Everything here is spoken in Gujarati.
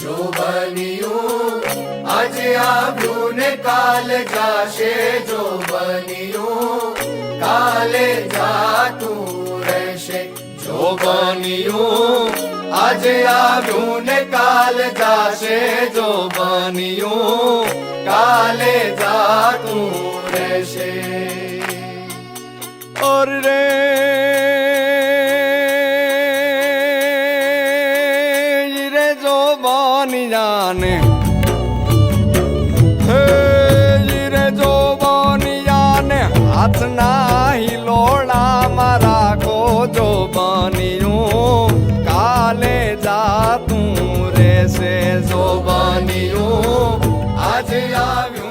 જો બન્યું આજે આવ્યું ને કાલે જાશે, જો બન્યું કાલે જાતું રહેશે. જો બન્યું આજે આવ્યું ને કાલે જાશે, જો બન્યું કાલે જાતું રહેશે. और रे रे जो बानी जाने रे जो बानी जाने हाथ ना हिलोड़ा मारा को जो बनियूं काले जातूं રહેશે. જો બન્યું આજે આવ્યું